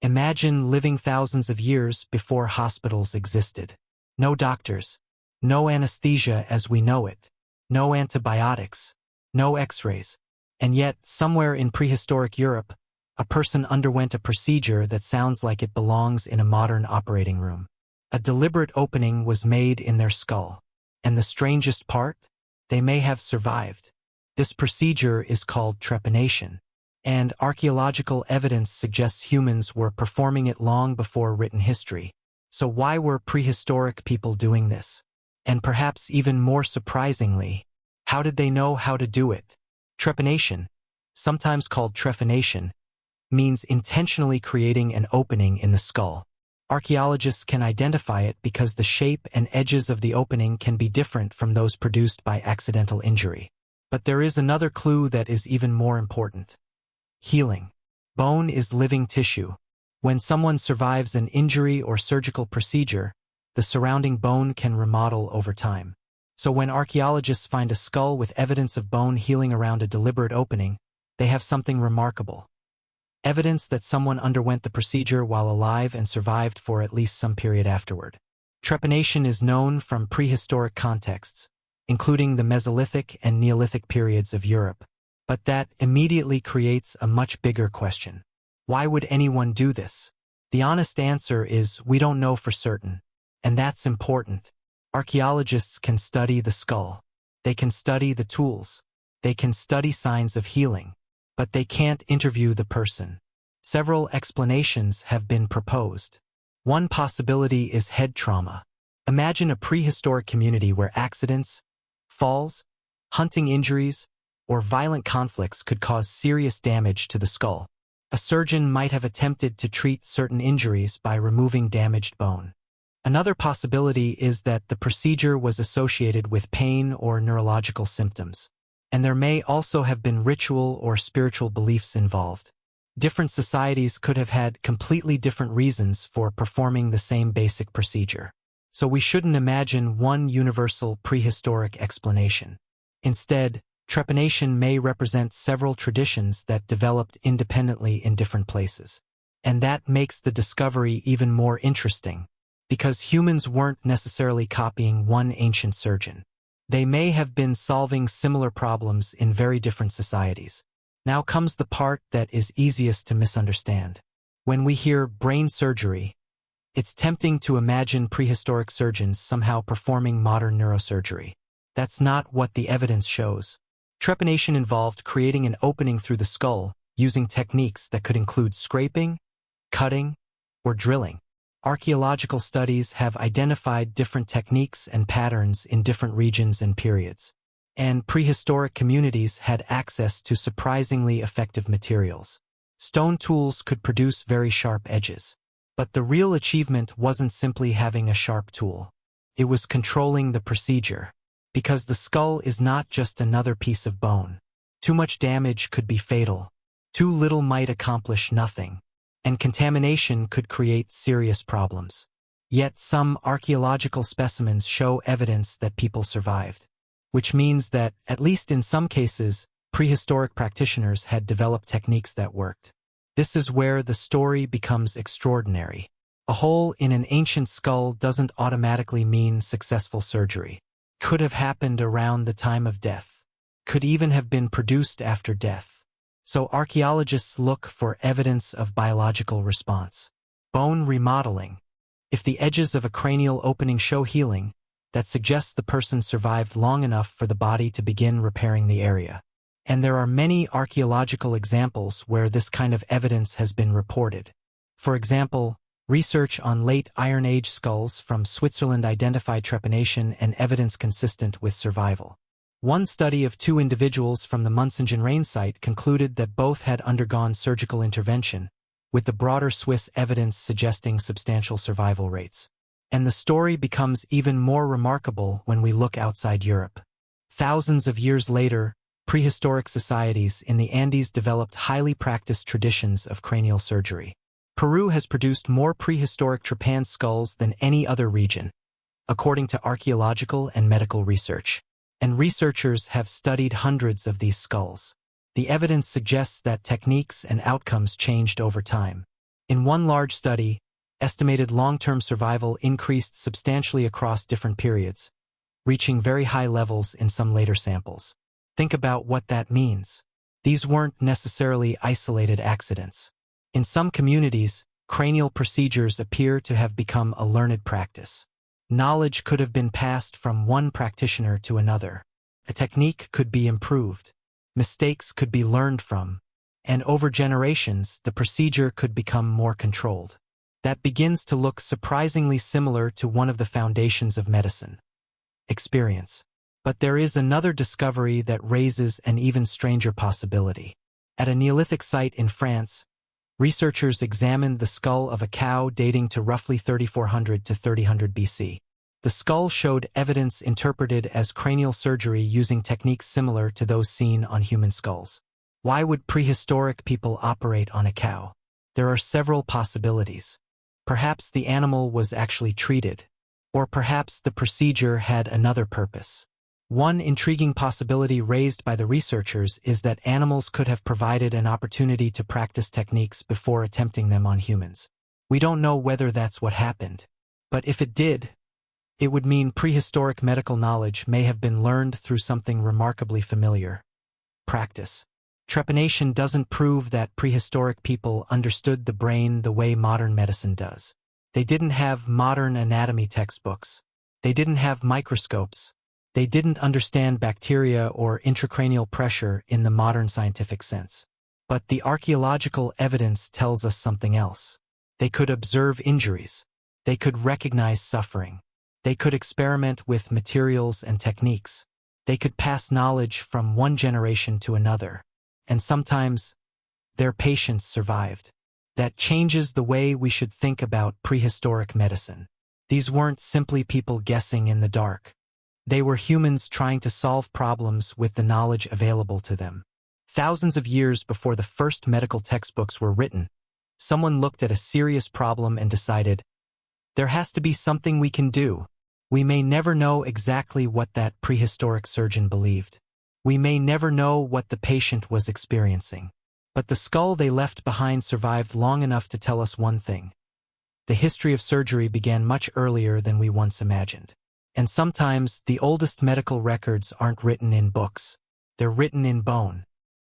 Imagine living thousands of years before hospitals existed. No doctors, no anesthesia as we know it, no antibiotics, no x-rays. And yet, somewhere in prehistoric Europe, a person underwent a procedure that sounds like it belongs in a modern operating room. A deliberate opening was made in their skull. And the strangest part? They may have survived. This procedure is called trepanation, and archaeological evidence suggests humans were performing it long before written history. So why were prehistoric people doing this? And perhaps even more surprisingly, how did they know how to do it? Trepanation, sometimes called trephination, means intentionally creating an opening in the skull. Archaeologists can identify it because the shape and edges of the opening can be different from those produced by accidental injury. But there is another clue that is even more important. Healing. Bone is living tissue. When someone survives an injury or surgical procedure, the surrounding bone can remodel over time. So when archaeologists find a skull with evidence of bone healing around a deliberate opening, they have something remarkable. Evidence that someone underwent the procedure while alive and survived for at least some period afterward. Trepanation is known from prehistoric contexts, including the Mesolithic and Neolithic periods of Europe. But that immediately creates a much bigger question. Why would anyone do this? The honest answer is we don't know for certain. And that's important. Archaeologists can study the skull. They can study the tools. They can study signs of healing. But they can't interview the person. Several explanations have been proposed. One possibility is head trauma. Imagine a prehistoric community where accidents, falls, hunting injuries, or violent conflicts could cause serious damage to the skull. A surgeon might have attempted to treat certain injuries by removing damaged bone. Another possibility is that the procedure was associated with pain or neurological symptoms. And there may also have been ritual or spiritual beliefs involved. Different societies could have had completely different reasons for performing the same basic procedure. So we shouldn't imagine one universal prehistoric explanation. Instead, trepanation may represent several traditions that developed independently in different places. And that makes the discovery even more interesting, because humans weren't necessarily copying one ancient surgeon. They may have been solving similar problems in very different societies. Now comes the part that is easiest to misunderstand. When we hear brain surgery, it's tempting to imagine prehistoric surgeons somehow performing modern neurosurgery. That's not what the evidence shows. Trepanation involved creating an opening through the skull using techniques that could include scraping, cutting, or drilling. Archaeological studies have identified different techniques and patterns in different regions and periods, and prehistoric communities had access to surprisingly effective materials. Stone tools could produce very sharp edges. But the real achievement wasn't simply having a sharp tool. It was controlling the procedure, because the skull is not just another piece of bone. Too much damage could be fatal. Too little might accomplish nothing. And contamination could create serious problems. Yet some archaeological specimens show evidence that people survived, which means that, at least in some cases, prehistoric practitioners had developed techniques that worked. This is where the story becomes extraordinary. A hole in an ancient skull doesn't automatically mean successful surgery. Could have happened around the time of death. Could even have been produced after death. So archaeologists look for evidence of biological response. Bone remodeling. If the edges of a cranial opening show healing, that suggests the person survived long enough for the body to begin repairing the area. And there are many archaeological examples where this kind of evidence has been reported. For example, research on late Iron Age skulls from Switzerland identified trepanation and evidence consistent with survival. One study of 2 individuals from the Münzingen site concluded that both had undergone surgical intervention, with the broader Swiss evidence suggesting substantial survival rates. And the story becomes even more remarkable when we look outside Europe. Thousands of years later, prehistoric societies in the Andes developed highly practiced traditions of cranial surgery. Peru has produced more prehistoric trepan skulls than any other region, according to archaeological and medical research. And researchers have studied hundreds of these skulls. The evidence suggests that techniques and outcomes changed over time. In one large study, estimated long-term survival increased substantially across different periods, reaching very high levels in some later samples. Think about what that means. These weren't necessarily isolated accidents. In some communities, cranial procedures appear to have become a learned practice. Knowledge could have been passed from one practitioner to another. A technique could be improved. Mistakes could be learned from. And over generations, the procedure could become more controlled. That begins to look surprisingly similar to one of the foundations of medicine: experience. But there is another discovery that raises an even stranger possibility. At a Neolithic site in France, researchers examined the skull of a cow dating to roughly 3400 to 3000 BC. The skull showed evidence interpreted as cranial surgery using techniques similar to those seen on human skulls. Why would prehistoric people operate on a cow? There are several possibilities. Perhaps the animal was actually treated, or perhaps the procedure had another purpose. One intriguing possibility raised by the researchers is that animals could have provided an opportunity to practice techniques before attempting them on humans. We don't know whether that's what happened, but if it did, it would mean prehistoric medical knowledge may have been learned through something remarkably familiar: practice. Trepanation doesn't prove that prehistoric people understood the brain the way modern medicine does. They didn't have modern anatomy textbooks. They didn't have microscopes. They didn't understand bacteria or intracranial pressure in the modern scientific sense. But the archaeological evidence tells us something else. They could observe injuries. They could recognize suffering. They could experiment with materials and techniques. They could pass knowledge from one generation to another. And sometimes, their patients survived. That changes the way we should think about prehistoric medicine. These weren't simply people guessing in the dark. They were humans trying to solve problems with the knowledge available to them. Thousands of years before the first medical textbooks were written, someone looked at a serious problem and decided, there has to be something we can do. We may never know exactly what that prehistoric surgeon believed. We may never know what the patient was experiencing. But the skull they left behind survived long enough to tell us one thing: the history of surgery began much earlier than we once imagined. And sometimes, the oldest medical records aren't written in books. They're written in bone.